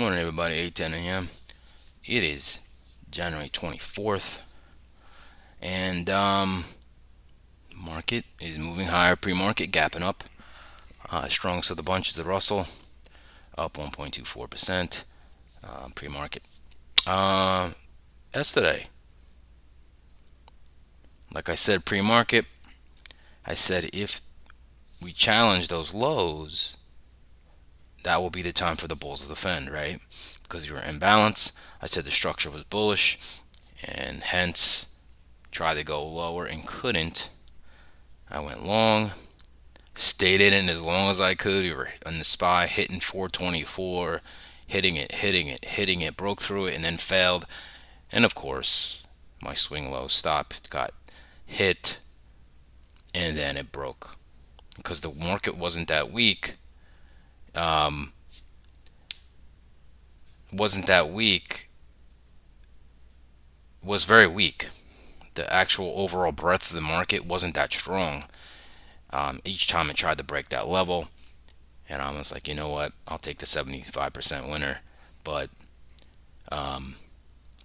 Morning, everybody. 8:10 a.m. It is January 24th, and market is moving higher. Pre-market gapping up. Strongest of the bunch is the Russell, up 1.24%. Pre-market. Yesterday, like I said, pre-market. I said if we challenge those lows, that will be the time for the bulls to defend, right? Because you were in balance. I said the structure was bullish, and hence tried to go lower and couldn't. I went long, stayed in it as long as I could. We were on the SPY hitting 424, hitting it, broke through it, and then failed. And of course, my swing low stop got hit, and then it broke because the market wasn't that weak. Um, wasn't that weak. Was very weak. The actual overall breadth of the market wasn't that strong. Each time it tried to break that level, and I was like, you know what? I'll take the 75% winner, but um,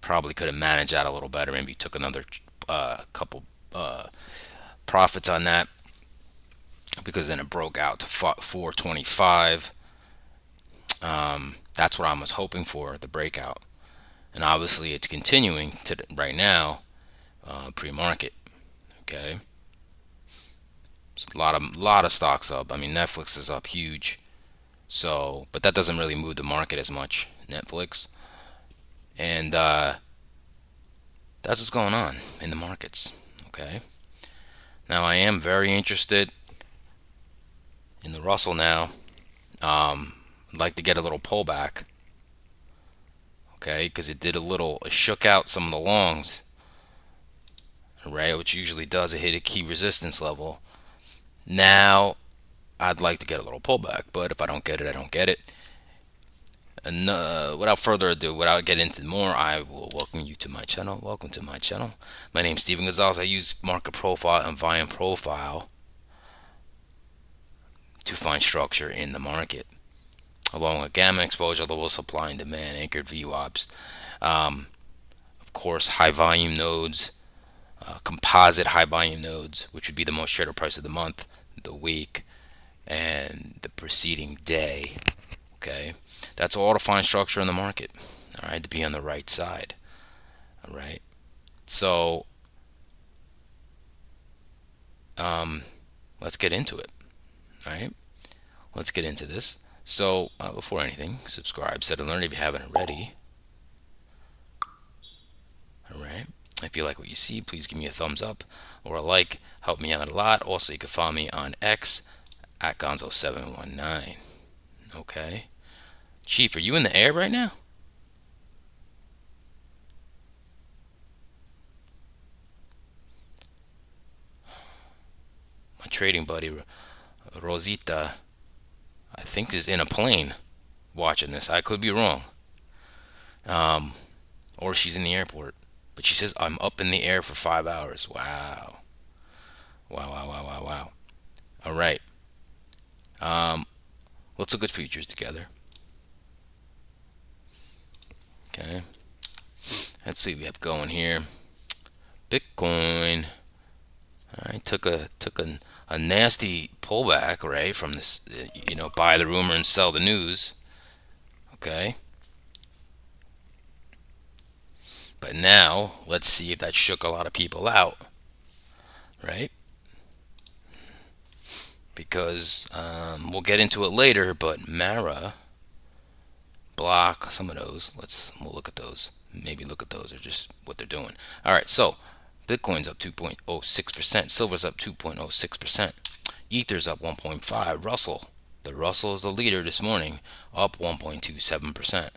probably could have managed that a little better. Maybe took another couple profits on that because then it broke out to 425. That's what I was hoping for, the breakout, and obviously it's continuing to right now, pre-market. Okay, a lot of stocks up. I mean, Netflix is up huge. So, but that doesn't really move the market as much, Netflix. And that's what's going on in the markets. Okay. Now, I am very interested in the Russell now. I'd like to get a little pullback. Okay, because it shook out some of the longs, right? Which usually does. It hit a key resistance level. Now, I'd like to get a little pullback, but if I don't get it, I don't get it. And without further ado, without getting into more, I will welcome you to my channel. Welcome to my channel. My name is Steven Gonzalez. I use market profile and volume profile to find structure in the market, along with gamma exposure, level supply and demand, anchored VWAPs. Of course, high volume nodes, composite high volume nodes, which would be the most traded price of the month, the week, and the preceding day. Okay, that's all to find structure in the market. All right, to be on the right side. All right, so let's get into it. All right, let's get into this. So before anything, subscribe, set and learn if you haven't already. All right. If you like what you see, please give me a thumbs up or a like. Help me out a lot. Also, you can follow me on X at Gonzo719. Okay. Chief, are you in the air right now? My trading buddy, Rosita, I think is in a plane watching this. I could be wrong. Or she's in the airport. But she says, I'm up in the air for 5 hours. Wow. Wow, wow, wow, wow, wow. All right. Let's look at futures together. Okay. Let's see what we have going here. Bitcoin. All right, took a nasty pullback, right, from this, buy the rumor and sell the news. Okay. But now, let's see if that shook a lot of people out, right? Because we'll get into it later, but Mara, Block, some of those. We'll look at those. Maybe look at those, or just what they're doing. All right, so Bitcoin's up 2.06%, silver's up 2.06%, Ether's up 1.5%, the Russell is the leader this morning, up 1.27%.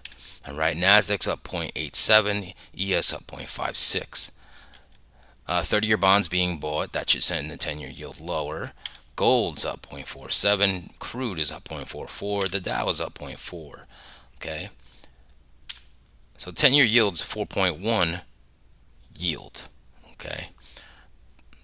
All right, Nasdaq's up 0.87, ES up 0.56. 30-year bonds being bought, that should send the 10-year yield lower. Gold's up 0.47, crude is up 0.44, the Dow is up 0.4. Okay, so 10-year yield's 4.1 yield. Okay,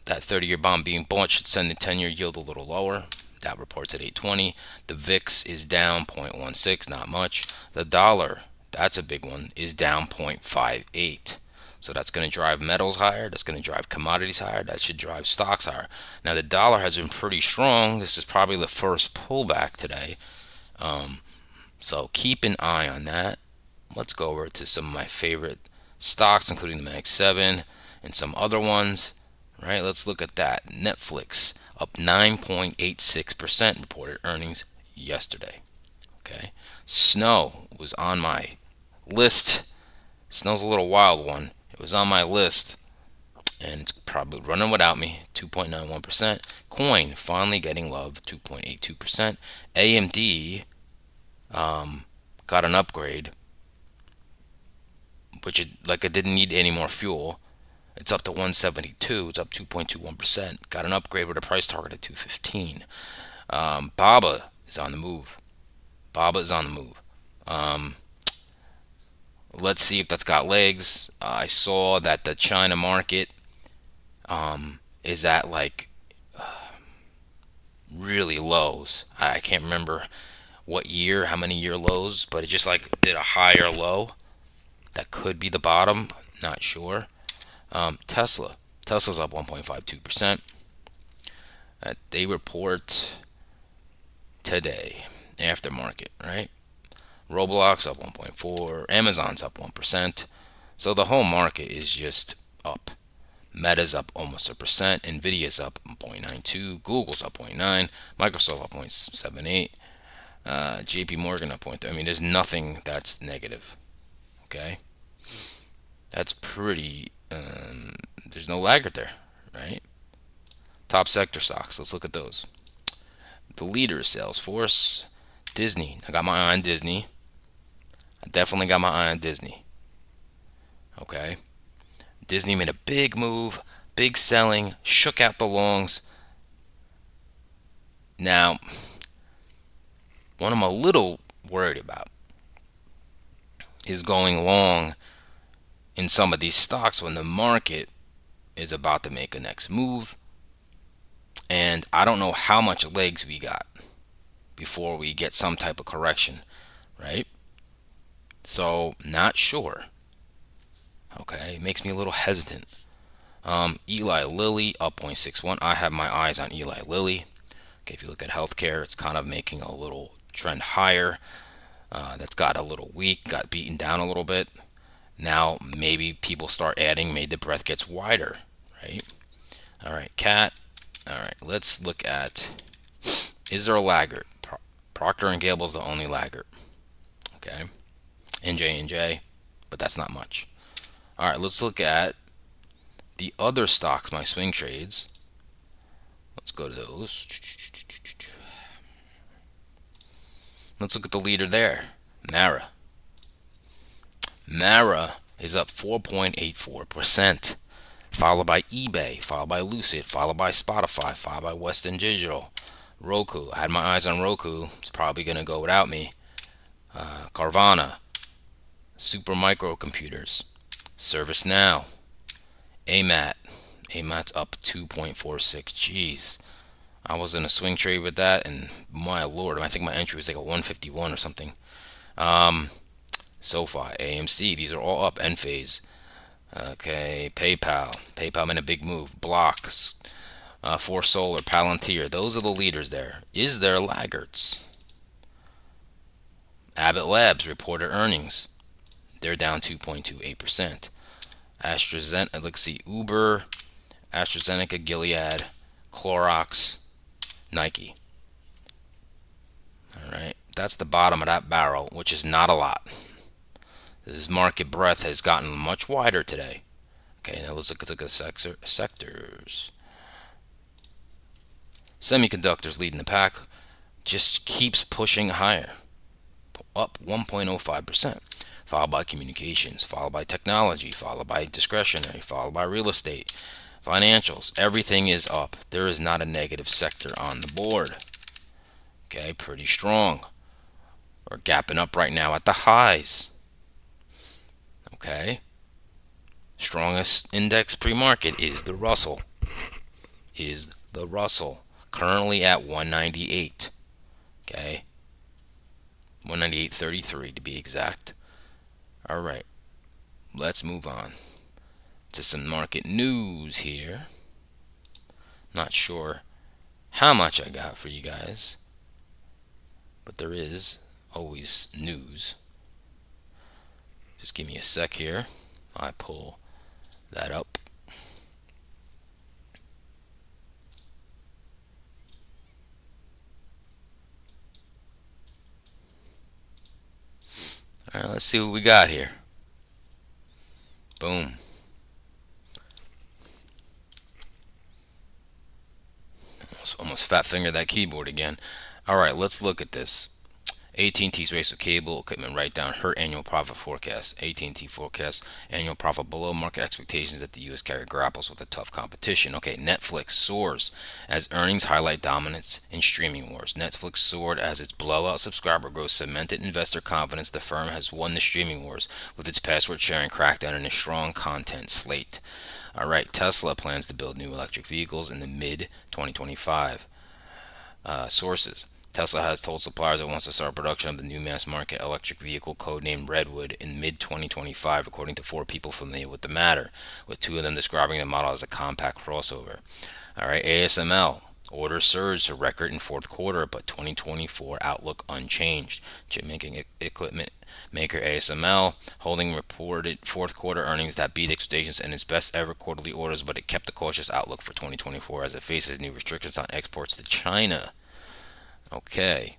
that 30-year bond being bought should send the 10-year yield a little lower. That reports at 820. The VIX is down 0.16, not much. The dollar, that's a big one, is down 0.58. So that's going to drive metals higher. That's going to drive commodities higher. That should drive stocks higher. Now the dollar has been pretty strong. This is probably the first pullback today. So keep an eye on that. Let's go over to some of my favorite stocks, including the Mag 7 and some other ones. Right, let's look at that. Netflix up 9.86% reported earnings yesterday. Okay. Snow was on my list. Snow's a little wild one. It was on my list and it's probably running without me. 2.91%. Coin finally getting love. 2.82%. AMD got an upgrade, which it didn't need any more fuel. It's up to 172. It's up 2.21%. Got an upgrade with a price target at 215. BABA is on the move. BABA is on the move. Let's see if that's got legs. I saw that the China market is at like really lows. I can't remember what year, how many year lows, but it just like did a higher low. That could be the bottom. Not sure. Tesla's up 1.52%. They report today, aftermarket, right? Roblox up 1.4, Amazon's up 1%. So the whole market is just up. Meta's up almost 1%, Nvidia's up 0.92, Google's up 0.9, Microsoft up 0.78, JP Morgan up 0.3. I mean, there's nothing that's negative. Okay? That's pretty, there's no laggard there, right? Top sector stocks, let's look at those. The leader is Salesforce, Disney. I got my eye on Disney. I definitely got my eye on Disney. Okay? Disney made a big move, big selling, shook out the longs. Now, what I'm a little worried about is going long in some of these stocks when the market is about to make a next move. And I don't know how much legs we got before we get some type of correction, right? So, not sure. Okay, it makes me a little hesitant. Eli Lilly up 0.61. I have my eyes on Eli Lilly. Okay, if you look at healthcare, it's kind of making a little trend higher. That's got a little weak, got beaten down a little bit. Now maybe people start adding, maybe the breadth gets wider, right? All right, cat. All right, let's look at, is there a laggard? Procter & Gamble's the only laggard. Okay, J&J, but that's not much. All right, let's look at the other stocks, my swing trades. Let's go to those. Let's look at the leader there, Mara. Mara is up 4.84%, followed by eBay, followed by Lucid, followed by Spotify, followed by Western Digital, Roku. I had my eyes on Roku. It's probably going to go without me. Carvana, Super Microcomputers, ServiceNow, AMAT. AMAT's up 2.46. Jeez. I was in a swing trade with that, and my lord, I think my entry was like a 151 or something. SoFi, AMC, these are all up. Enphase, okay, PayPal made a big move. Blocks, For Solar, Palantir, those are the leaders there. Is there laggards? Abbott Labs reported earnings. They're down 2.28%. AstraZeneca, let's see, Uber, AstraZeneca, Gilead, Clorox, Nike. All right, that's the bottom of that barrel, which is not a lot. This market breadth has gotten much wider today. Okay, now let's look at the sectors. Semiconductors leading the pack, just keeps pushing higher, up 1.05%, followed by communications, followed by technology, followed by discretionary, followed by real estate, financials. Everything is up. There is not a negative sector on the board. Okay, pretty strong. We're gapping up right now at the highs. Okay, strongest index pre-market is the Russell. currently at 198. Okay, 198.33 to be exact. All right, let's move on to some market news here. Not sure how much I got for you guys, but there is always news. Just give me a sec here. I pull that up. All right, let's see what we got here. Boom. Almost fat fingered that keyboard again. All right, let's look at this. AT&T's race with cable equipment write down hurt annual profit forecast. AT&T forecasts annual profit below market expectations that the U.S. carrier grapples with a tough competition. Okay, Netflix soars as earnings highlight dominance in streaming wars. Netflix soared as its blowout subscriber growth cemented investor confidence the firm has won the streaming wars with its password sharing crackdown and a strong content slate. All right, Tesla plans to build new electric vehicles in the mid 2025. Sources. Tesla has told suppliers it wants to start production of the new mass market electric vehicle codenamed Redwood in mid 2025, according to 4 people familiar with the matter, with 2 of them describing the model as a compact crossover. Alright, ASML. Orders surged to record in fourth quarter, but 2024 outlook unchanged. Chip making equipment maker ASML holding reported fourth quarter earnings that beat expectations and its best ever quarterly orders, but it kept a cautious outlook for 2024 as it faces new restrictions on exports to China. Okay,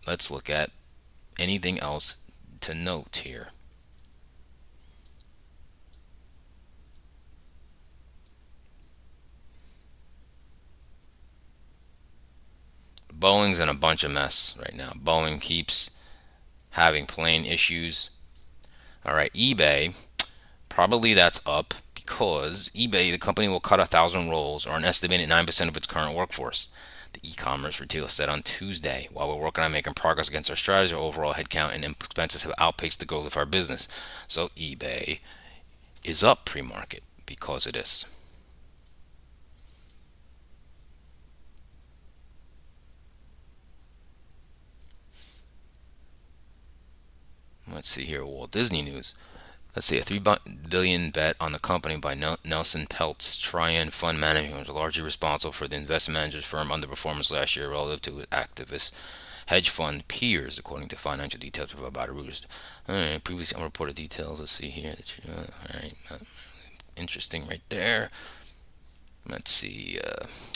let's look at anything else to note here. Boeing's in a bunch of mess right now. Boeing keeps having plane issues. All right, eBay, probably that's up because eBay, the company, will cut 1,000 roles, or an estimated 9% of its current workforce. The e-commerce retailer said on Tuesday, while we're working on making progress against our strategy, our overall headcount and expenses have outpaced the growth of our business. So eBay is up pre-market because of this. Let's see here, Walt Disney news. Let's see, a $3 billion bet on the company by Nelson Peltz Trian Fund Management was largely responsible for the investment manager's firm underperformance last year relative to its activist hedge fund peers, according to financial details provided by Reuters. All right, previously unreported details. Let's see here. All right, interesting right there. Let's see.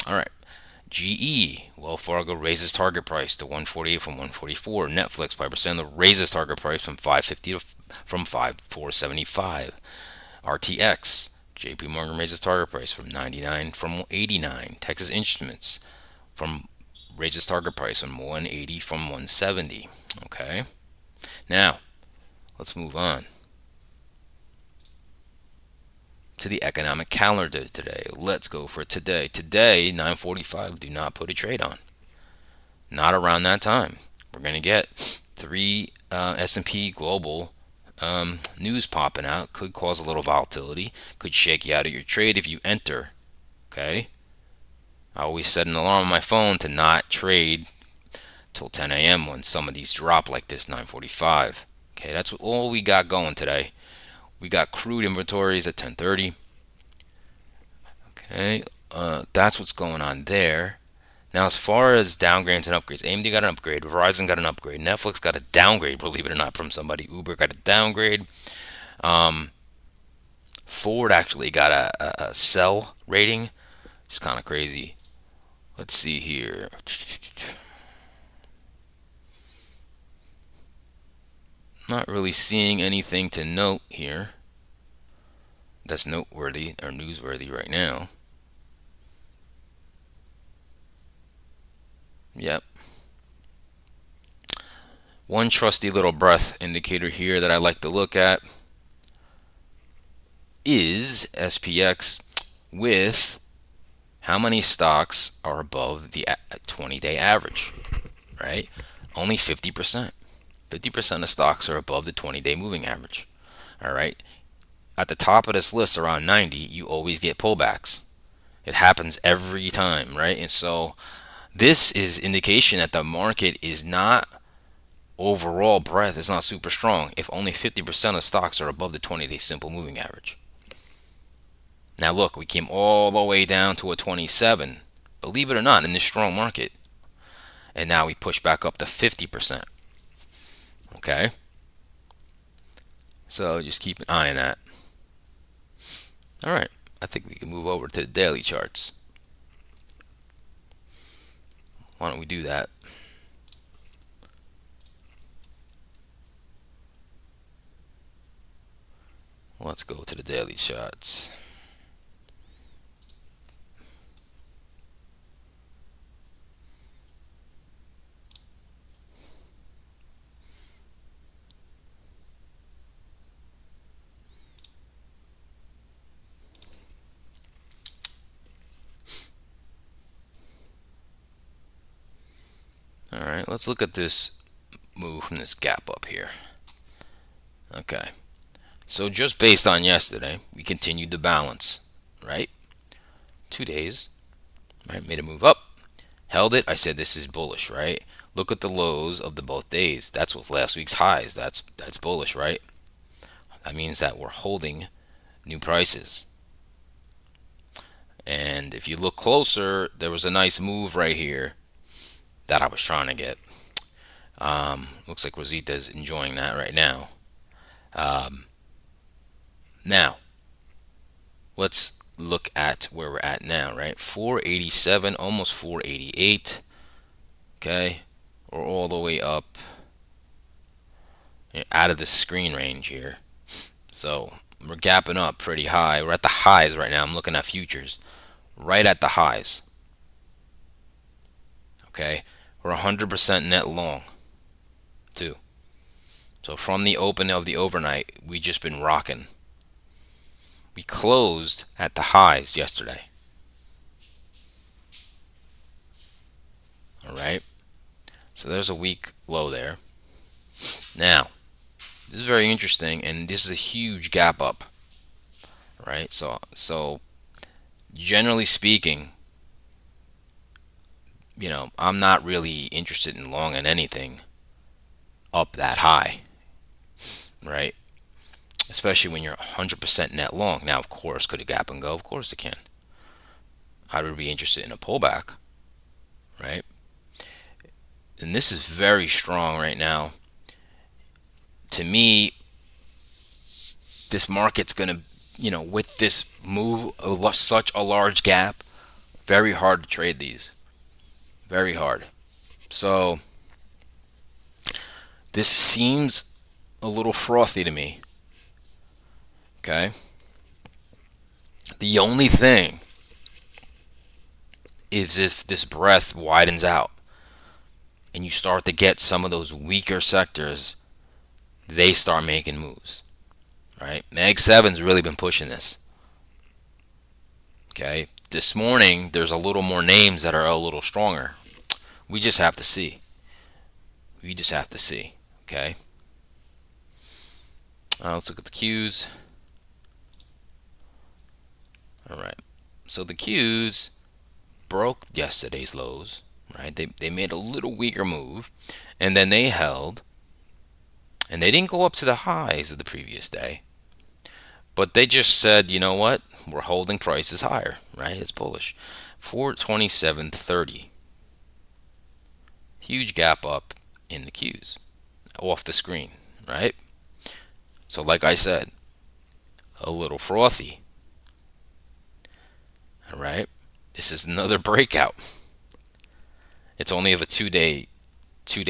All right. GE, Wells Fargo raises target price to 148 from 144. Netflix, Piper Sandler raises target price from 550 to from 5475. RTX, JP Morgan raises target price from 99 from 89. Texas Instruments from raises target price from 180 from 170. Okay. Now, let's move on to the economic calendar today. Let's go for today. Today, 9:45. Do not put a trade on. Not around that time. We're going to get 3 S&P Global news popping out. Could cause a little volatility. Could shake you out of your trade if you enter. Okay. I always set an alarm on my phone to not trade till 10 a.m. when some of these drop like this, 9:45. Okay, that's all we got going today. We got crude inventories at 10:30. Okay, that's what's going on there. Now, as far as downgrades and upgrades, AMD got an upgrade, Verizon got an upgrade, Netflix got a downgrade, believe it or not, from somebody. Uber got a downgrade. Um, Ford actually got a sell rating. It's kind of crazy. Let's see here. Not really seeing anything to note here that's noteworthy or newsworthy right now. Yep. One trusty little breath indicator here that I like to look at is SPX with how many stocks are above the 20-day average, right? Only 50%. 50% of stocks are above the 20-day moving average. All right. At the top of this list, around 90, you always get pullbacks. It happens every time, right? And so this is indication that the market is not overall breadth is not super strong if only 50% of stocks are above the 20-day simple moving average. Now look, we came all the way down to a 27, believe it or not, in this strong market. And now we push back up to 50%. Okay? So just keep an eye on that. All right. I think we can move over to the daily charts. Why don't we do that? Let's go to the daily charts. All right, let's look at this move from this gap up here. Okay, so just based on yesterday, we continued the balance, right? 2 days, right? Made a move up, held it. I said this is bullish, right? Look at the lows of the both days. That's with last week's highs. That's bullish, right? That means that we're holding new prices. And if you look closer, there was a nice move right here that I was trying to get. Looks like Rosita's enjoying that right now. Now, let's look at where we're at now, right? 487, almost 488. Okay, we're all the way up out of the screen range here. So we're gapping up pretty high. We're at the highs right now. I'm looking at futures. Right at the highs. Okay, we're 100% net long too. So from the open of the overnight, we just been rocking. We closed at the highs yesterday. All right. So there's a weak low there. Now, this is very interesting, and this is a huge gap up. Right. So generally speaking, I'm not really interested in long in anything up that high. Right. Especially when you're 100% net long. Now, of course, could a gap and go? Of course it can. I would be interested in a pullback, right? And this is very strong right now. To me, this market's going to, with this move of such a large gap, very hard to trade these. Very hard. So, this seems a little frothy to me. Okay? The only thing is if this breadth widens out and you start to get some of those weaker sectors, they start making moves, right? Mag 7's really been pushing this. Okay, this morning there's a little more names that are a little stronger. We just have to see. We just have to see. Okay. Let's look at the Qs. All right. So the Qs broke yesterday's lows, right? They made a little weaker move, and then they held, and they didn't go up to the highs of the previous day, but they just said, you know what? We're holding prices higher, right? It's bullish. 427.30. Huge gap up in the Qs off the screen, right? So like I said, a little frothy. All right. This is another breakout. It's only of a two-day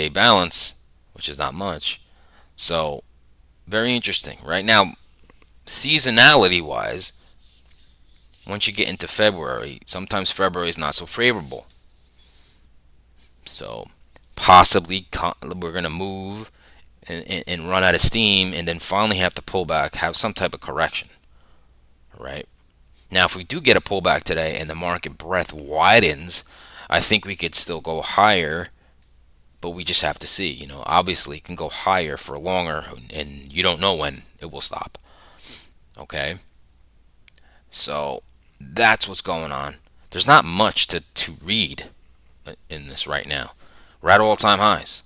balance, which is not much. So very interesting. Right now, seasonality wise, once you get into February, sometimes February is not so favorable. So possibly we're going to move and run out of steam and then finally have to pull back, have some type of correction. Right? Now, if we do get a pullback today and the market breadth widens, I think we could still go higher, but we just have to see. Obviously it can go higher for longer and you don't know when it will stop. Okay? So that's what's going on. There's not much to read in this right now. We're at all-time highs.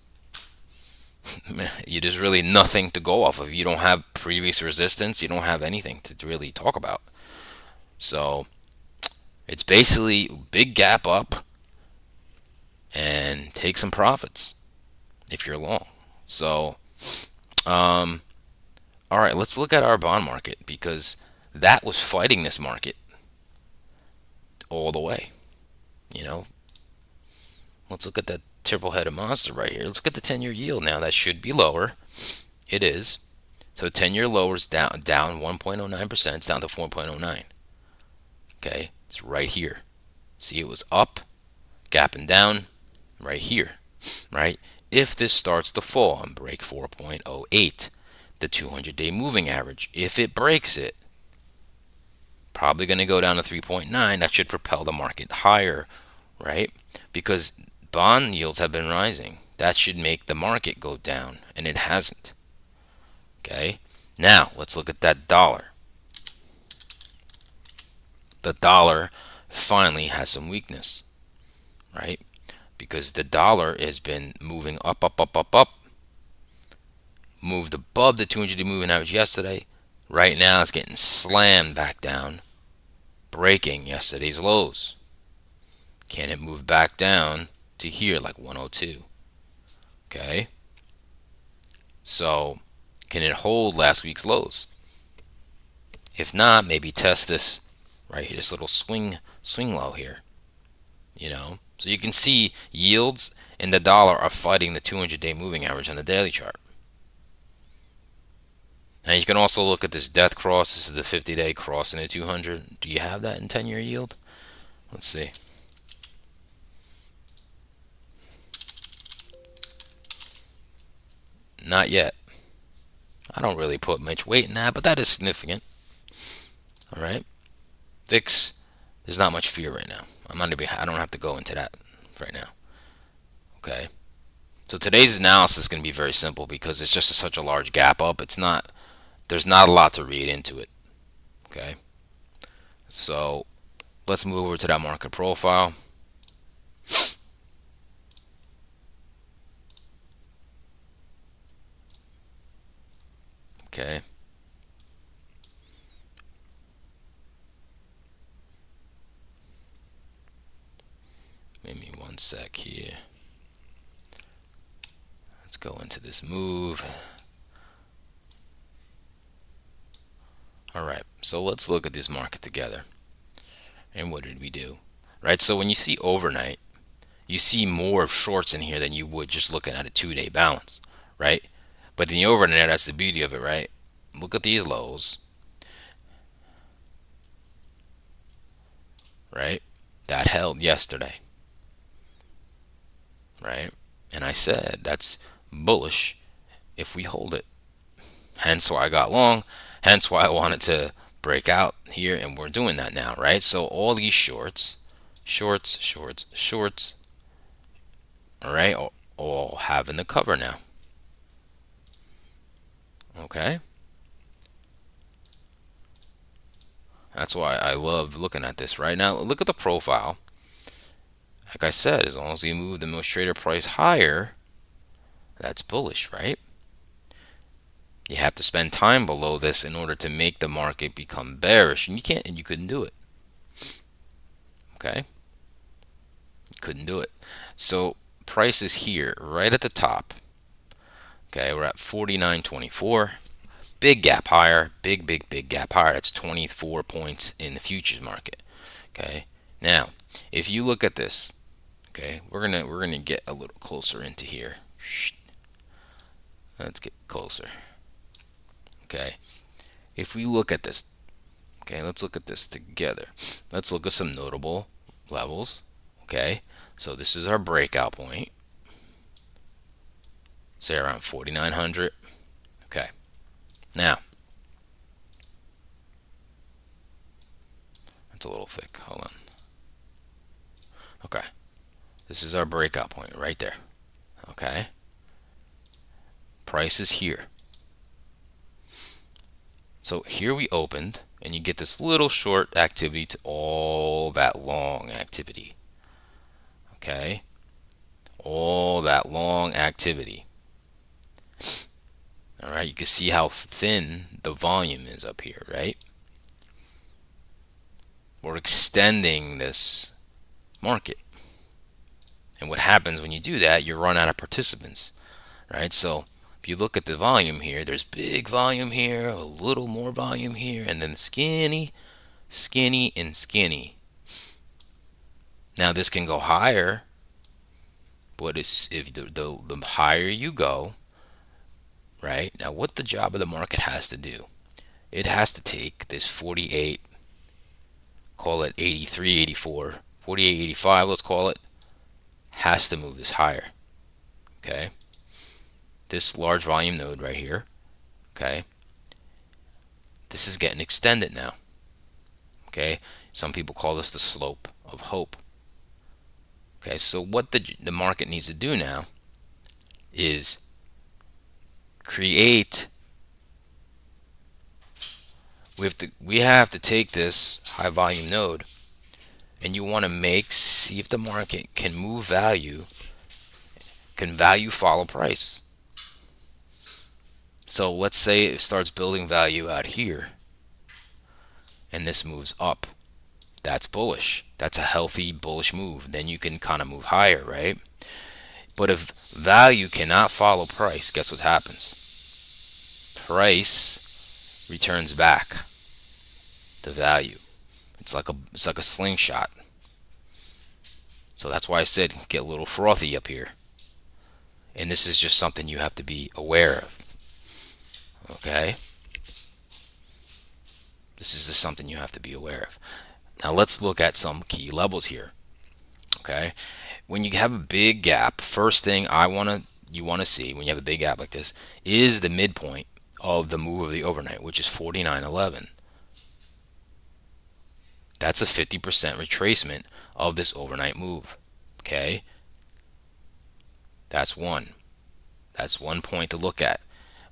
There's really nothing to go off of. You don't have previous resistance. You don't have anything to really talk about. So it's basically big gap up and take some profits if you're long. So, all right, let's look at our bond market because that was fighting this market all the way. You know, let's look at that triple-headed monster right here. Let's get the 10-year yield now. That should be lower. It is. So 10-year lower is down 1.09%. It's down to 4.09. Okay, it's right here. See, it was up, gapping down right here, right? If this starts to fall and break 4.08, the 200-day moving average, if it breaks it, probably going to go down to 3.9. That should propel the market higher, right? Because bond yields have been rising. That should make the market go down, and it hasn't. Okay, now let's look at that dollar. The dollar finally has some weakness, right? Because the dollar has been moving up, up, up, up, up, moved above the 200-day moving average yesterday. Right now, it's getting slammed back down, breaking yesterday's lows. Can it move back down to here like 102? Okay. So, can it hold last week's lows? If not, maybe test this right here, this little swing low here. So you can see yields and the dollar are fighting the 200-day moving average on the daily chart. And you can also look at this death cross. This is the 50-day crossing the 200. Do you have that in 10-year yield? Let's see. Not yet. I don't really put much weight in that, but that is significant. All right. VIX, there's not much fear right now. I don't have to go into that right now. Okay. So today's analysis is going to be very simple because it's just such a large gap up. There's not a lot to read into it. Okay. So let's move over to that market profile. Okay. Give me one sec here. Let's go into this move. All right, so let's look at this market together. And what did we do? Right, so when you see overnight, you see more of shorts in here than you would just looking at a 2-day balance, right? But in the overnight, that's the beauty of it, right? Look at these lows, right? That held yesterday, right? And I said that's bullish if we hold it. Hence why I got long, hence why I wanted to break out here, and we're doing that now, right? So all these shorts, all right, all having the cover now. Okay, that's why I love looking at this right now. Look at the profile. Like I said, as long as we move the most trader price higher, that's bullish, right? You have to spend time below this in order to make the market become bearish, and you couldn't do it. Okay, you couldn't do it. So price is here, right at the top. Okay, we're at 49.24. Big gap higher, big gap higher. That's 24 points in the futures market. Okay, now if you look at this, okay, we're gonna get a little closer into here. Let's get closer. Okay, if we look at this, okay, let's look at this together. Let's look at some notable levels. Okay, so this is our breakout point. Say around 4,900. Okay, now that's a little thick. Hold on. Okay, this is our breakout point right there. Okay, price is here. So here we opened, and you get this little short activity to all that long activity. Okay? All that long activity. All right, you can see how thin the volume is up here, right? We're extending this market. And what happens when you do that, you run out of participants, right? So if you look at the volume here, there's big volume here, a little more volume here, and then skinny, skinny, and skinny. Now this can go higher, but if the higher you go, right? Now what the job of the market has to do, it has to take this 48, call it 83, 84, 48, 85, let's call it, has to move this higher. Okay? This large volume node right here, okay? This is getting extended now. Okay? Some people call this the slope of hope. Okay, so what the market needs to do now is create, we have to take this high volume node, and you want to see if the market can move value, can value follow price. So let's say it starts building value out here, and this moves up. That's bullish. That's a healthy bullish move. Then you can kind of move higher, right? But if value cannot follow price, guess what happens? Price returns back to value. It's like a slingshot. So that's why I said get a little frothy up here. And this is just something you have to be aware of. Okay? This is just something you have to be aware of. Now let's look at some key levels here. Okay? When you have a big gap, first thing you want to see when you have a big gap like this is the midpoint of the move of the overnight, which is 49.11. That's a 50% retracement of this overnight move. Okay? That's one. That's one point to look at.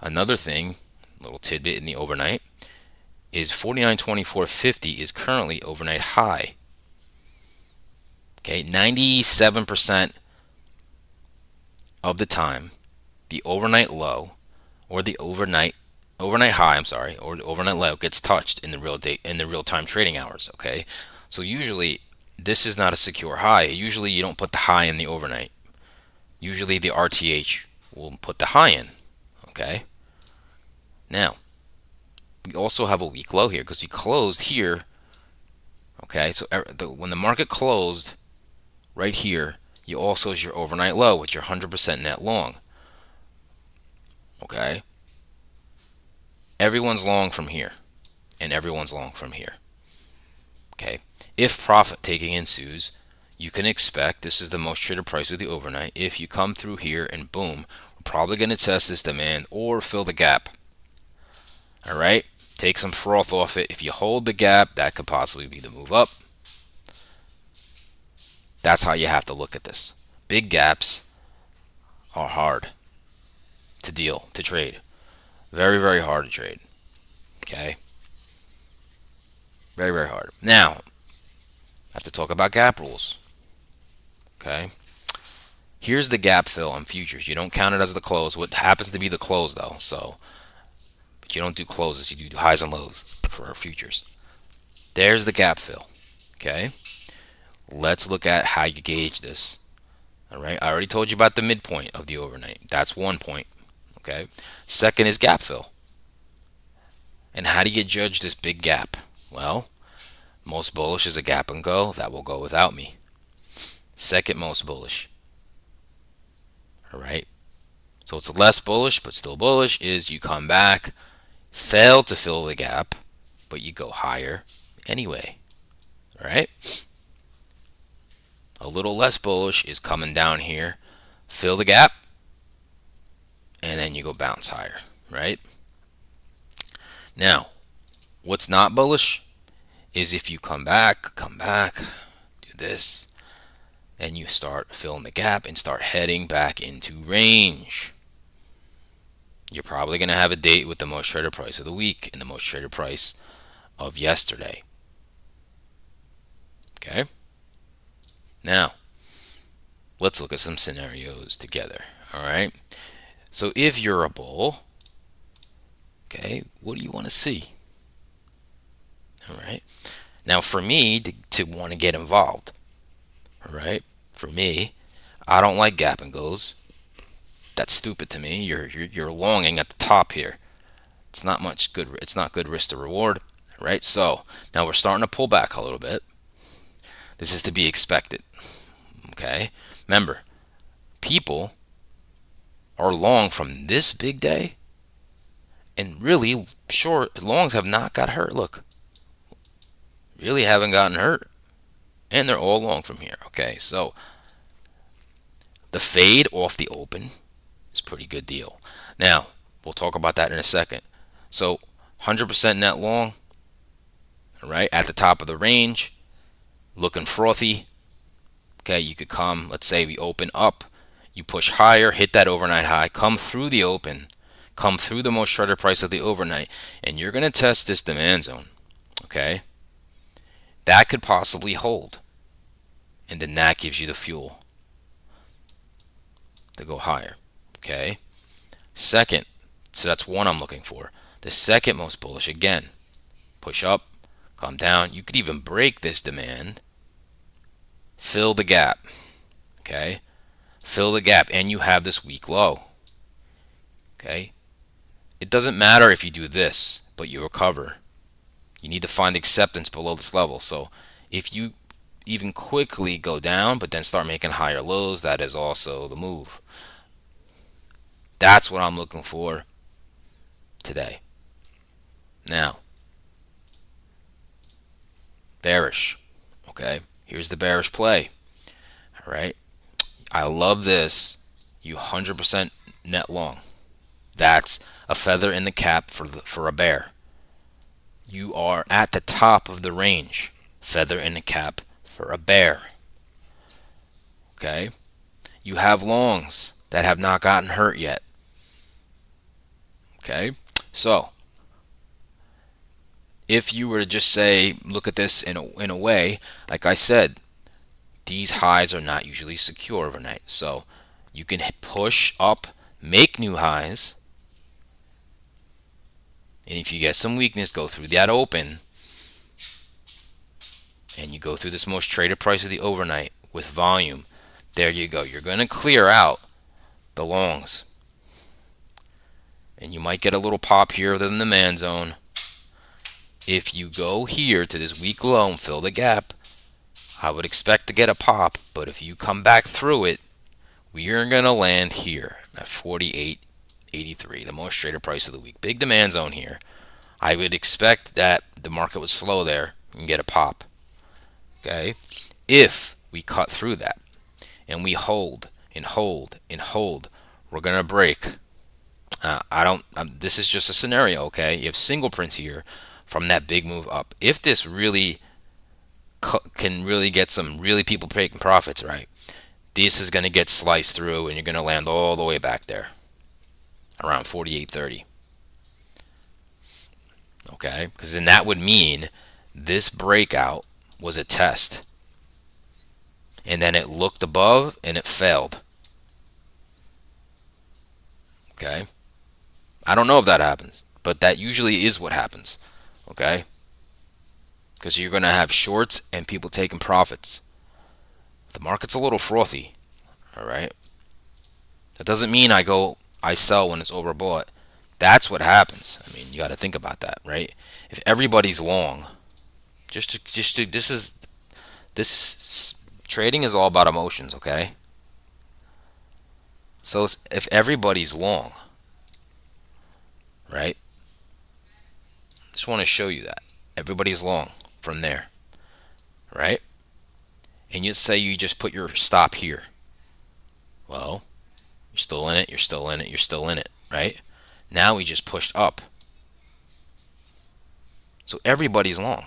Another thing, little tidbit in the overnight, is 49.24.50 is currently overnight high. Okay, 97% of the time, the overnight low or the overnight high, or the overnight low gets touched in the real time trading hours. Okay, so usually this is not a secure high. Usually you don't put the high in the overnight. Usually the RTH will put the high in. Okay, now we also have a weak low here because we closed here. Okay, so when the market closed right here, you also is your overnight low with your 100% net long. Okay, everyone's long from here, and everyone's long from here. Okay, if profit taking ensues, you can expect this is the most traded price of the overnight. If you come through here and boom, we're probably going to test this demand or fill the gap. All right, take some froth off it. If you hold the gap, that could possibly be the move up. That's how you have to look at this. Big gaps are hard to trade. Very, very hard to trade. Okay? Very, very hard. Now, I have to talk about gap rules. Okay? Here's the gap fill on futures. You don't count it as the close. What happens to be the close, though? So, but you don't do closes. You do highs and lows for our futures. There's the gap fill. Okay? Let's look at how you gauge this. All right? I already told you about the midpoint of the overnight. That's one point. Okay? Second is gap fill. And how do you judge this big gap? Well, most bullish is a gap and go. That will go without me. Second most bullish. All right? So it's less bullish, but still bullish, is you come back, fail to fill the gap, but you go higher anyway. All right? A little less bullish is coming down here, fill the gap, and then you go bounce higher, right? Now, what's not bullish is if you come back, do this, and you start filling the gap and start heading back into range. You're probably going to have a date with the most traded price of the week and the most traded price of yesterday. Okay? Now, let's look at some scenarios together. All right? So if you're a bull, okay, what do you want to see? All right? Now, for me to want to get involved, all right? For me, I don't like gap and goes. That's stupid to me. You're longing at the top here. It's not much good. It's not good risk to reward, right? So now we're starting to pull back a little bit. This is to be expected. Okay. Remember, people are long from this big day, and really short longs have not got hurt. Look, really haven't gotten hurt, and they're all long from here. Okay, so the fade off the open is a pretty good deal. Now we'll talk about that in a second. So 100% net long, right at the top of the range, looking frothy. Okay, you could come, let's say we open up, you push higher, hit that overnight high, come through the open, come through the most traded price of the overnight, and you're going to test this demand zone. Okay, that could possibly hold, and then that gives you the fuel to go higher. Okay, second, so that's one I'm looking for. The second most bullish, again, push up, come down. You could even break this demand, fill the gap. Okay, fill the gap, and you have this weak low. Okay, it doesn't matter if you do this, but you recover. You need to find acceptance below this level. So if you even quickly go down, but then start making higher lows, that is also the move. That's what I'm looking for today. Now, bearish. Okay, here's the bearish play. All right, I love this. You 100% net long. That's a feather in the cap for a bear. You are at the top of the range. Feather in the cap for a bear. Okay? You have longs that have not gotten hurt yet. Okay? So, if you were to just say, look at this in a way, like I said, these highs are not usually secure overnight. So, you can push up, make new highs, and if you get some weakness, go through that open, and you go through this most traded price of the overnight with volume. There you go. You're going to clear out the longs. And you might get a little pop here than the man zone. If you go here to this weak low and fill the gap, I would expect to get a pop. But if you come back through it, we are going to land here at 48.83, the most traded price of the week. Big demand zone here. I would expect that the market would slow there and get a pop. Okay, if we cut through that and we hold and hold and hold, we're gonna break. This is just a scenario. Okay, you have single prints here from that big move up. If this really can really get some really people taking profits, right? This is gonna get sliced through, and you're gonna land all the way back there, around 48.30. Okay, because then that would mean this breakout was a test, and then it looked above and it failed. Okay, I don't know if that happens, but that usually is what happens. Okay, because you're going to have shorts and people taking profits. The market's a little frothy. All right, that doesn't mean I sell when it's overbought. That's what happens. I mean, you got to think about that, right? If everybody's long, this trading is all about emotions, okay? So if everybody's long, right? Just want to show you that everybody's long from there, right? And you say you just put your stop here. Well, you're still in it, you're still in it, you're still in it, right? Now we just pushed up. So everybody's long.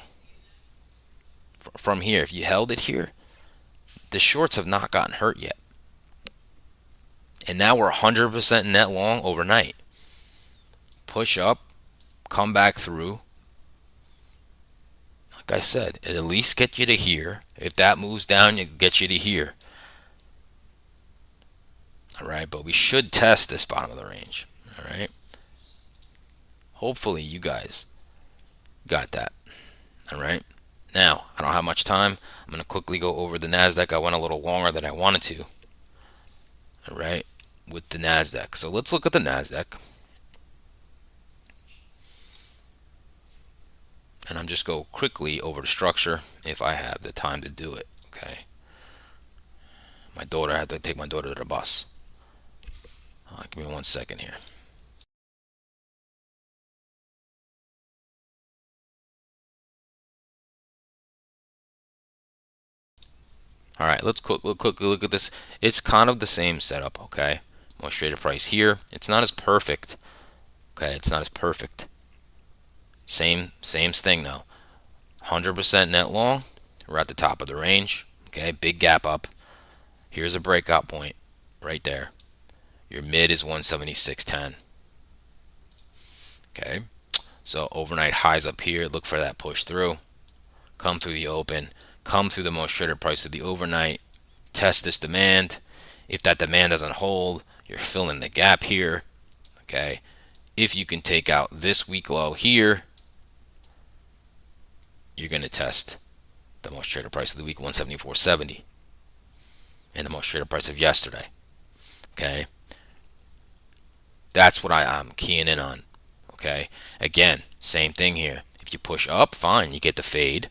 From here, if you held it here, the shorts have not gotten hurt yet. And now we're 100% net long overnight. push up, come back through. Like I said, it at least get you to here. If that moves down, it get you to here. All right, but we should test this bottom of the range. All right. Hopefully you guys got that. All right. Now, I don't have much time. I'm going to quickly go over the NASDAQ. I went a little longer than I wanted to. All right, with the NASDAQ. So let's look at the NASDAQ. And I'm just go quickly over the structure if I have the time to do it. Okay. My daughter, I had to take my daughter to the bus. Give me 1 second here. All right, let's quickly look at this. It's kind of the same setup, okay? Most traded price here. It's not as perfect. Okay, it's not as perfect. Same thing though. 100% net long. We're at the top of the range. Okay, big gap up. Here's a breakout point right there. Your mid is 176.10. Okay, so overnight highs up here. Look for that push through. Come through the open. Come through the most traded price of the overnight. Test this demand. If that demand doesn't hold, you're filling the gap here. Okay, if you can take out this week low here, you're going to test the most traded price of the week, 174.70, and the most traded price of yesterday. Okay, that's what I'm keying in on. Okay, again, same thing here. If you push up, fine, you get the fade,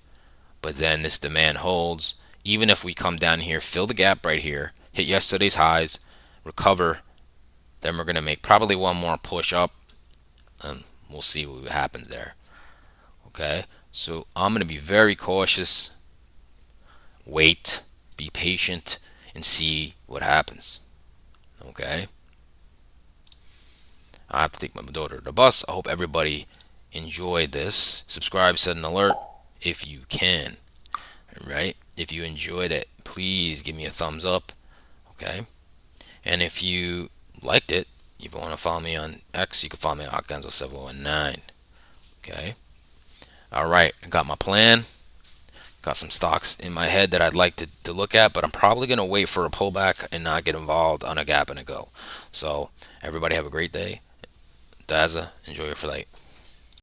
but then this demand holds. Even if we come down here, fill the gap right here, hit yesterday's highs, recover, then we're going to make probably one more push up, and we'll see what happens there. Okay, so I'm going to be very cautious, wait, be patient, and see what happens. Okay, I have to take my daughter to the bus. I hope everybody enjoyed this. Subscribe, set an alert if you can. All right, if you enjoyed it, please give me a thumbs up. Okay, and if you liked it, if you want to follow me on X, you can follow me at Octanzo719. Okay, all right, I got my plan. Got some stocks in my head that I'd like to look at, but I'm probably going to wait for a pullback and not get involved on a gap and a go. So everybody have a great day. Daza, enjoy your flight.